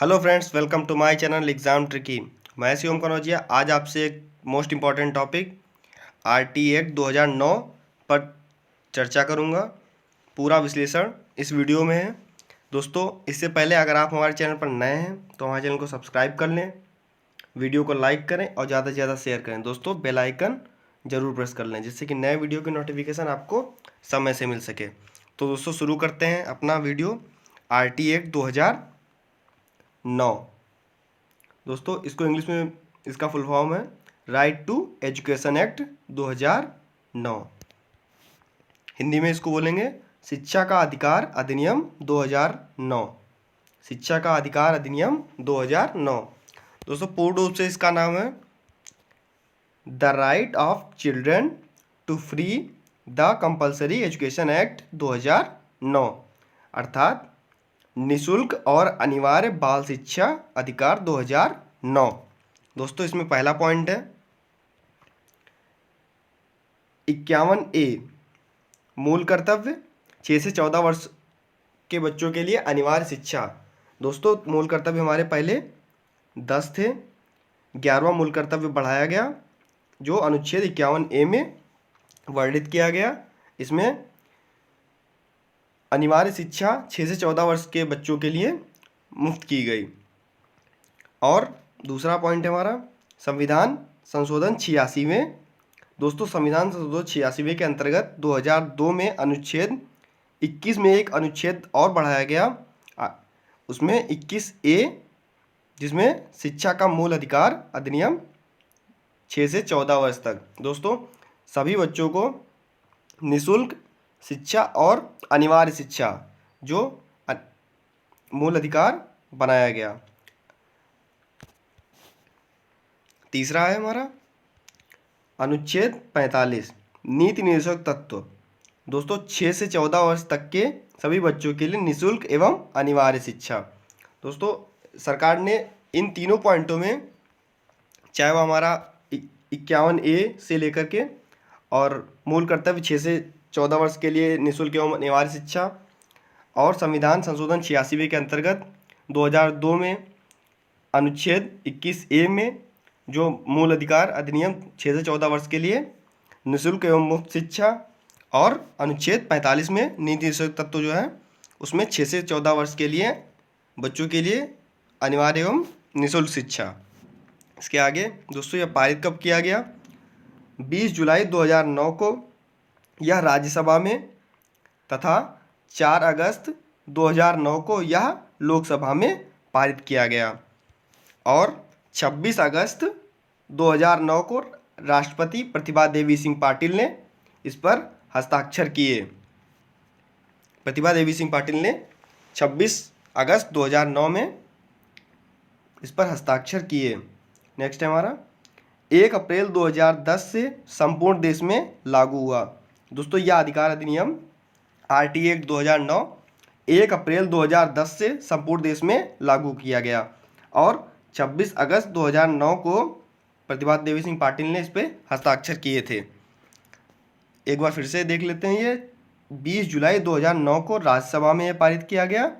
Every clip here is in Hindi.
Hello friends, welcome to my channel exam tricky. मैं शिवम कनौजिया आज आपसे एक most important topic RT act 2009 पर चर्चा करूंगा। पूरा विश्लेषण इस वीडियो में है। दोस्तों, इससे पहले अगर आप हमारे चैनल पर नए हैं तो हमारे चैनल को सब्सक्राइब कर लें, वीडियो को लाइक करें और ज़्यादा से ज़्यादा शेयर करें। दोस्तों, बेल आइकन ज़रूर प्रेस कर लें जिससे कि नए वीडियो की नोटिफिकेशन आपको समय से मिल सके। तो दोस्तों, शुरू करते हैं अपना वीडियो। RT act 2009। दोस्तों, इसको इंग्लिश में इसका फुल फॉर्म है right to education act 2009। Hindi में इसको बोलेंगे शिक्षा का अधिकार अधिनियम 2009। शिक्षा का अधिकार अधिनियम 2009। दोस्तों, पूर्ण रूप से इसका नाम है the right of children to free the compulsory education act 2009, अर्थात निशुल्क और अनिवार्य बाल शिक्षा अधिकार 2009। दोस्तों, इसमें पहला पॉइंट है 51A मूल कर्तव्य 6 से 14 वर्ष के बच्चों के लिए अनिवार्य शिक्षा। दोस्तों, मूल कर्तव्य हमारे पहले 10 थे, 11वां मूल कर्तव्य बढ़ाया गया जो अनुच्छेद 51A में वर्णित किया गया। इसमें अनिवार्य शिक्षा 6 से 14 वर्ष के बच्चों के लिए मुफ्त की गई। और दूसरा पॉइंट है हमारा संविधान संशोधन 86वें। दोस्तों, संविधान संशोधन 86वें के अंतर्गत 2002 में अनुच्छेद 21 में एक अनुच्छेद और बढ़ाया गया, उसमें 21A, जिसमें शिक्षा का मूल अधिकार अधिनियम 6 से 14 वर्ष तक। दोस्तों, सभी बच्चों को निशुल्क शिक्षा और अनिवार्य शिक्षा जो मूल अधिकार बनाया गया। तीसरा है हमारा अनुच्छेद 45 नीति निर्देशक तत्व। दोस्तों, 6 से 14 वर्ष तक के सभी बच्चों के लिए निशुल्क एवं अनिवार्य शिक्षा। दोस्तों, सरकार ने इन तीनों पॉइंटों में, चाहे वो हमारा 51A से लेकर के और मूल कर्तव्य 6 से 14 वर्ष के लिए निशुल्क एवं अनिवार्य शिक्षा, और संविधान संशोधन 86वें के अंतर्गत 2002 में अनुच्छेद 21A में जो मूल अधिकार अधिनियम 6 से 14 वर्ष के लिए निशुल्क एवं मुफ्त शिक्षा, और अनुच्छेद 45 में नीति निर्देशक तत्व जो है उसमें 6 से 14 वर्ष के लिए बच्चों के लिए अनिवार्य एवं निशुल्क शिक्षा। इसके आगे दोस्तों, यह पारित कब किया गया? 20 जुलाई 2009 को यह राज्यसभा में तथा 4 अगस्त 2009 को यह लोकसभा में पारित किया गया, और 26 अगस्त 2009 को राष्ट्रपति प्रतिभा देवी सिंह पाटिल ने इस पर हस्ताक्षर किए। प्रतिभा देवी सिंह पाटिल ने 26 अगस्त 2009 में इस पर हस्ताक्षर किए। नेक्स्ट है हमारा 1 अप्रैल 2010 से संपूर्ण देश में लागू हुआ। दोस्तों, यह अधिकार अधिनियम आरटी एक्ट 2009 1 अप्रैल 2010 से संपूर्ण देश में लागू किया गया, और 26 अगस्त 2009 को प्रतिभा देवी सिंह पाटिल ने इस पर हस्ताक्षर किए थे। एक बार फिर से देख लेते हैं। ये 20 जुलाई 2009 को राज्यसभा में यह पारित किया गया,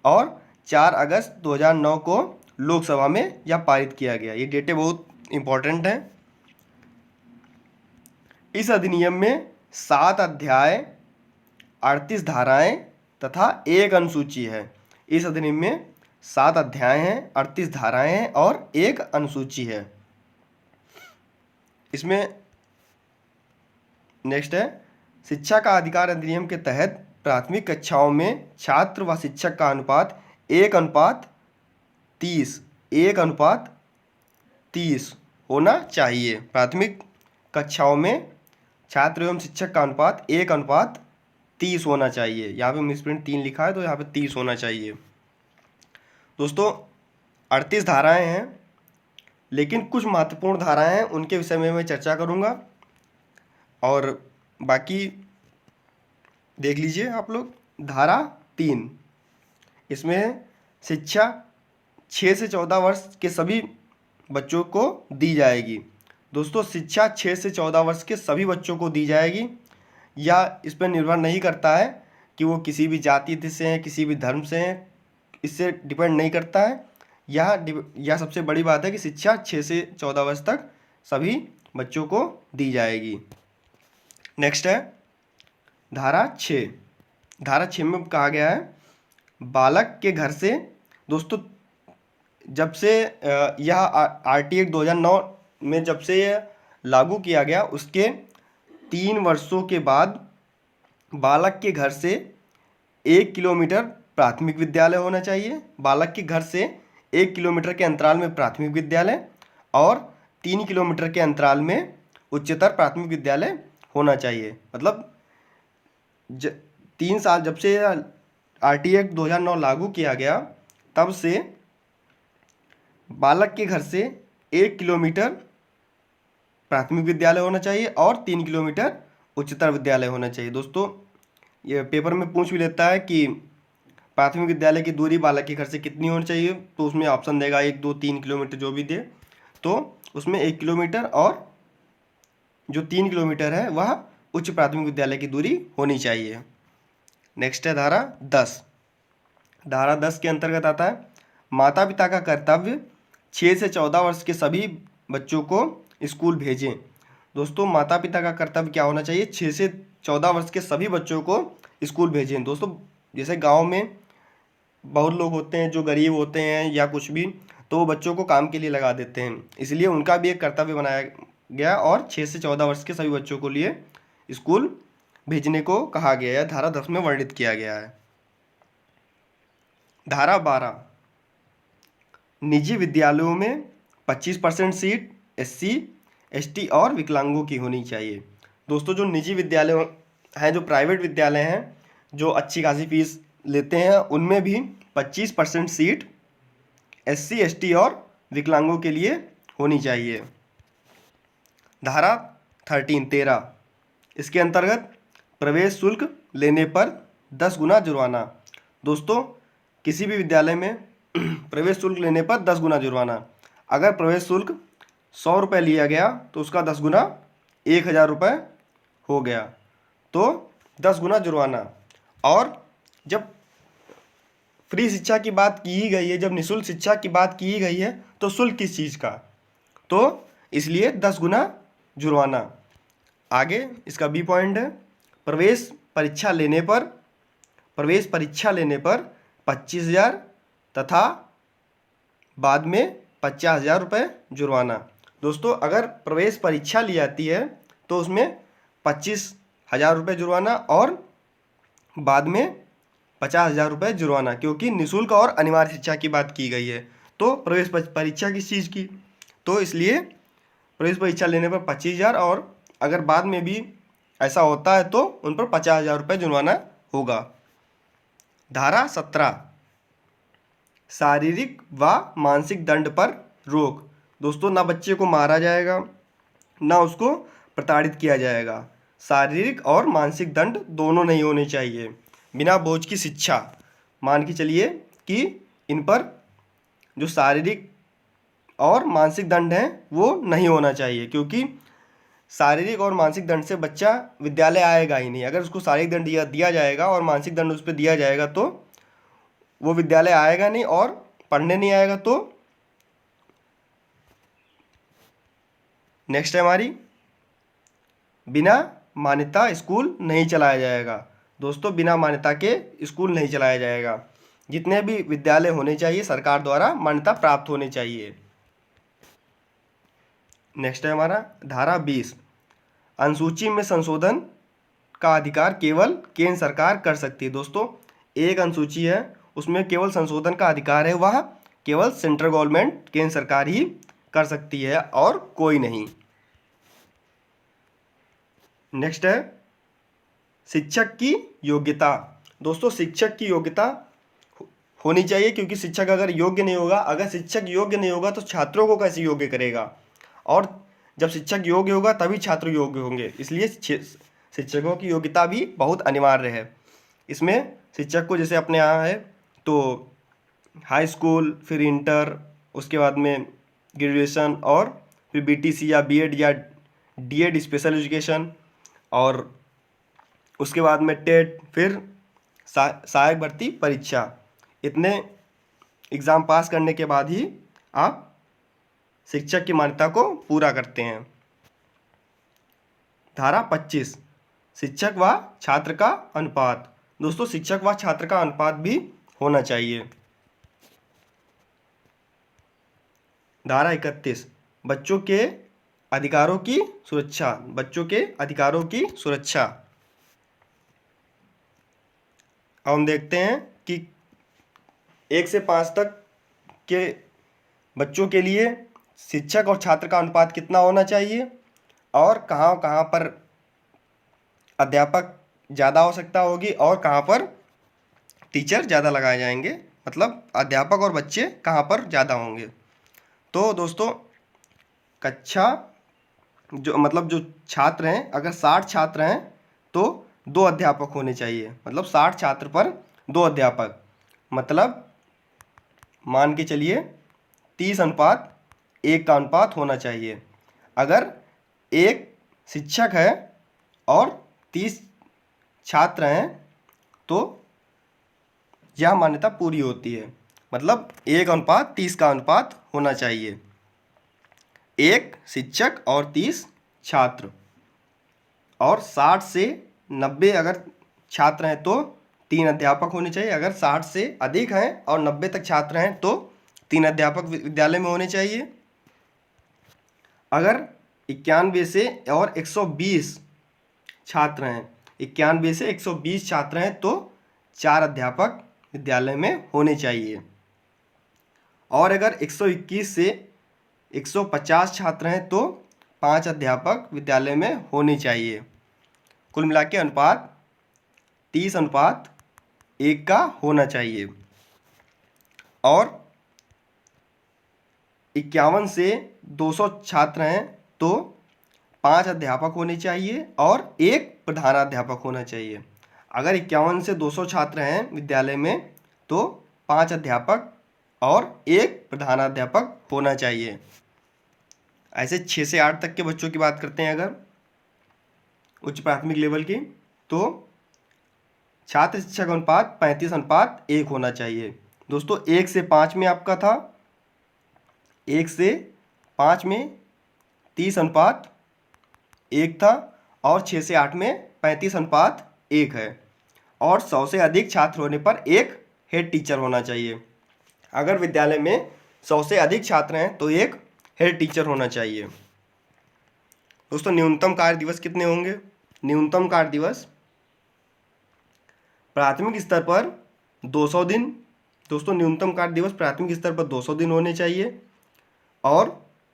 और 4 अगस्त 2009 को लोकसभा में यह पारित किया गया। ये डेटें बहुत इम्पोर्टेंट हैं। इस अधिनियम में 7 अध्याय, 38 धाराएं तथा 1 अनुसूची है। इस अधिनियम में 7 अध्याय हैं, 38 धाराएं हैं और 1 अनुसूची है। इसमें नेक्स्ट है शिक्षा का अधिकार अधिनियम के तहत प्राथमिक कक्षाओं में छात्र व शिक्षक का अनुपात 1:30 होना चाहिए। प्राथमिक कक्षाओं में छात्र एवं शिक्षक का अनुपात 1:30 होना चाहिए। यहाँ पे मिसप्रिंट 3 लिखा है तो यहाँ पे 30 होना चाहिए। दोस्तों, 38 धाराएं हैं, लेकिन कुछ महत्वपूर्ण धाराएं हैं, उनके विषय में मैं चर्चा करूँगा, और बाकी देख लीजिए आप लोग। धारा 3, इसमें शिक्षा 6 से 14 वर्ष के सभी बच्चों को दी जाएगी। दोस्तों, शिक्षा 6 से 14 वर्ष के सभी बच्चों को दी जाएगी। या इस पर निर्भर नहीं करता है कि वो किसी भी जाति से हैं, किसी भी धर्म से हैं, इससे डिपेंड नहीं करता है। यह सबसे बड़ी बात है कि शिक्षा 6 से 14 वर्ष तक सभी बच्चों को दी जाएगी। नेक्स्ट है धारा 6। धारा 6 में कहा गया है बालक के घर से, दोस्तों जब से यह RT एक्ट 2009 में जब से यह लागू किया गया उसके 3 वर्षों के बाद बालक के घर से 1 किलोमीटर प्राथमिक विद्यालय होना चाहिए। बालक के घर से 1 किलोमीटर के अंतराल में प्राथमिक विद्यालय और 3 किलोमीटर के अंतराल में उच्चतर प्राथमिक विद्यालय होना चाहिए। मतलब 3 साल जब से RT एक्ट 2009 लागू किया गया तब से बालक के घर से 1 किलोमीटर प्राथमिक विद्यालय होना चाहिए और 3 किलोमीटर उच्चतर विद्यालय होना चाहिए। दोस्तों ये पेपर में पूछ भी लेता है कि प्राथमिक विद्यालय की दूरी बालक के घर से कितनी होनी चाहिए, तो उसमें ऑप्शन देगा 1, 2, 3 किलोमीटर जो भी दे, तो उसमें 1 किलोमीटर और जो 3 किलोमीटर है वह उच्च प्राथमिक विद्यालय की दूरी होनी चाहिए। नेक्स्ट है धारा 10। धारा 10 के अंतर्गत आता है माता पिता का कर्तव्य 6 से 14 वर्ष के सभी बच्चों को स्कूल भेजें। दोस्तों माता पिता का कर्तव्य क्या होना चाहिए? 6 से 14 वर्ष के सभी बच्चों को स्कूल भेजें। दोस्तों जैसे गांव में बहुत लोग होते हैं जो गरीब होते हैं या कुछ भी, तो वो बच्चों को काम के लिए लगा देते हैं, इसलिए उनका भी एक कर्तव्य बनाया गया और 6 से 14 वर्ष के सभी बच्चों को लिए स्कूल भेजने को कहा गया है, धारा 10 में वर्णित किया गया है। धारा 12 निजी विद्यालयों में 25% सीट SC ST और विकलांगों की होनी चाहिए। दोस्तों जो निजी विद्यालय हैं, जो प्राइवेट विद्यालय हैं, जो अच्छी खासी फीस लेते हैं, उनमें भी 25% सीट SC ST और विकलांगों के लिए होनी चाहिए। धारा 13 इसके अंतर्गत प्रवेश शुल्क लेने पर 10 गुना जुर्माना। दोस्तों किसी भी विद्यालय में प्रवेश शुल्क लेने पर 10 गुना जुर्माना। अगर प्रवेश शुल्क 100 रुपये लिया गया तो उसका 10 गुना 1000 रुपये हो गया, तो 10 गुना जुर्माना। और जब फ्री शिक्षा की बात की ही गई है, जब निःशुल्क शिक्षा की बात की ही गई है, तो शुल्क किस चीज़ का? तो इसलिए 10 गुना जुर्माना। आगे इसका B पॉइंट है प्रवेश परीक्षा लेने पर 25,000 तथा बाद में 50,000 रुपये जुर्माना। दोस्तों अगर प्रवेश परीक्षा ली जाती है तो उसमें 25,000 रुपये जुर्माना और बाद में 50,000 रुपये जुर्माना, क्योंकि निःशुल्क और अनिवार्य शिक्षा की बात की गई है। तो प्रवेश परीक्षा किस चीज़ की, तो इसलिए प्रवेश परीक्षा लेने पर 25,000 और अगर बाद में भी ऐसा होता है तो उन पर 50,000 रुपये जुर्माना होगा। धारा 17 शारीरिक व मानसिक दंड पर रोक। दोस्तों ना बच्चे को मारा जाएगा ना उसको प्रताड़ित किया जाएगा। शारीरिक और मानसिक दंड दोनों नहीं होने चाहिए। बिना बोझ की शिक्षा, मान के चलिए कि इन पर जो शारीरिक और मानसिक दंड हैं वो नहीं होना चाहिए, क्योंकि शारीरिक और मानसिक दंड से बच्चा विद्यालय आएगा ही नहीं। अगर उसको शारीरिक दंड दिया जाएगा और मानसिक दंड उस पर दिया जाएगा तो वो विद्यालय आएगा नहीं और पढ़ने नहीं आएगा। तो नेक्स्ट है हमारी बिना मान्यता स्कूल नहीं चलाया जाएगा। दोस्तों बिना मान्यता के स्कूल नहीं चलाया जाएगा। जितने भी विद्यालय होने चाहिए सरकार द्वारा मान्यता प्राप्त होने चाहिए। नेक्स्ट है हमारा धारा 20 अनुसूची में संशोधन का अधिकार केवल केंद्र सरकार कर सकती है। दोस्तों एक अनुसूची है उसमें केवल संशोधन का अधिकार है, वह केवल सेंट्रल गवर्नमेंट केंद्र सरकार ही कर सकती है और कोई नहीं। नेक्स्ट है शिक्षक की योग्यता। दोस्तों शिक्षक की योग्यता होनी चाहिए, क्योंकि शिक्षक अगर योग्य नहीं होगा, अगर शिक्षक योग्य नहीं होगा तो छात्रों को कैसे योग्य करेगा, और जब शिक्षक योग्य होगा तभी छात्र योग्य होंगे। इसलिए शिक्षकों की योग्यता भी बहुत अनिवार्य है। इसमें शिक्षक को जैसे अपने यहाँ है तो हाई स्कूल, फिर इंटर, उसके बाद में ग्रेजुएशन और फिर BTC या B.Ed या D.Ed स्पेशल एजुकेशन, और उसके बाद में टेट, फिर सहायक भर्ती परीक्षा, इतने एग्ज़ाम पास करने के बाद ही आप शिक्षक की मान्यता को पूरा करते हैं। धारा 25 शिक्षक व छात्र का अनुपात। दोस्तों शिक्षक व छात्र का अनुपात भी होना चाहिए। धारा 31 बच्चों के अधिकारों की सुरक्षा। बच्चों के अधिकारों की सुरक्षा। अब हम देखते हैं कि 1 से 5 तक के बच्चों के लिए शिक्षक और छात्र का अनुपात कितना होना चाहिए और कहाँ कहाँ पर अध्यापक ज़्यादा आवश्यकता होगी और कहाँ पर टीचर ज़्यादा लगाए जाएंगे, मतलब अध्यापक और बच्चे कहाँ पर ज़्यादा होंगे। तो दोस्तों कक्षा जो छात्र हैं, अगर 60 छात्र हैं तो 2 अध्यापक होने चाहिए, मतलब 60 छात्र पर 2 अध्यापक, मतलब मान के चलिए 30:1 का अनुपात होना चाहिए। अगर एक शिक्षक है और 30 छात्र हैं तो यह मान्यता पूरी होती है, मतलब 1:30 का अनुपात होना चाहिए। एक शिक्षक और 30 छात्र, और 60 से 90 अगर छात्र हैं तो 3 अध्यापक होने चाहिए। अगर 60 से अधिक हैं और 90 तक छात्र हैं तो 3 अध्यापक विद्यालय में होने चाहिए। अगर 91 से और 120 छात्र हैं, 91 से 120 छात्र हैं तो 4 अध्यापक विद्यालय में होने चाहिए। और अगर 121 से 150 छात्र हैं तो 5 अध्यापक विद्यालय में होने चाहिए। कुल मिला के अनुपात 30:1 का होना चाहिए। और 51 से 200 छात्र हैं तो 5 अध्यापक होने चाहिए और 1 प्रधानाध्यापक होना चाहिए। अगर 51 से 200 छात्र हैं विद्यालय में तो 5 अध्यापक और 1 प्रधानाध्यापक होना चाहिए। ऐसे 6 से 8 तक के बच्चों की बात करते हैं अगर उच्च प्राथमिक लेवल की, तो छात्र शिक्षक अनुपात 35:1 होना चाहिए। दोस्तों 1 से 5 में आपका था, 1 से 5 में 30:1 था और 6 से 8 में 35:1 है। और 100 से अधिक छात्र होने पर एक हेड टीचर होना चाहिए। अगर विद्यालय में 100 से अधिक छात्र हैं तो एक हेड टीचर होना चाहिए। दोस्तों न्यूनतम कार्य दिवस कितने होंगे? न्यूनतम कार्य दिवस प्राथमिक स्तर पर 200 दिन। दोस्तों न्यूनतम कार्य दिवस प्राथमिक स्तर पर 200 दिन होने चाहिए और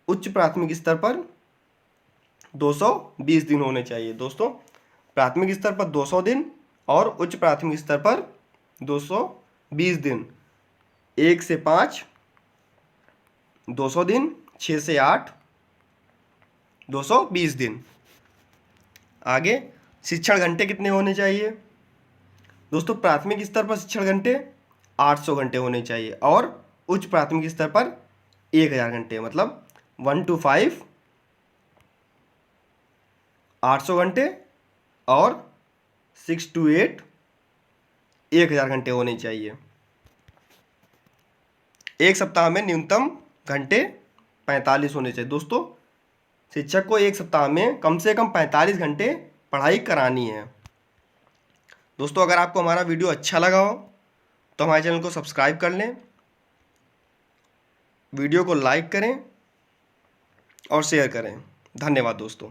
उच्च प्राथमिक स्तर पर 220 दिन होने चाहिए। दोस्तों प्राथमिक स्तर पर 200 दिन और उच्च प्राथमिक स्तर पर 220 दिन। 1 से 5 200 दिन, 6 से 8 220 दिन। आगे शिक्षण घंटे कितने होने चाहिए? दोस्तों प्राथमिक स्तर पर शिक्षण घंटे 800 घंटे होने चाहिए और उच्च प्राथमिक स्तर पर 1000 घंटे, मतलब 1 to 5 800 घंटे और 6 to 8 1000 घंटे होने चाहिए। एक सप्ताह में न्यूनतम घंटे 45 होने चाहिए। दोस्तों शिक्षक को एक सप्ताह में कम से कम 45 घंटे पढ़ाई करानी है। दोस्तों अगर आपको हमारा वीडियो अच्छा लगा हो तो हमारे चैनल को सब्सक्राइब कर लें, वीडियो को लाइक करें और शेयर करें। धन्यवाद दोस्तों।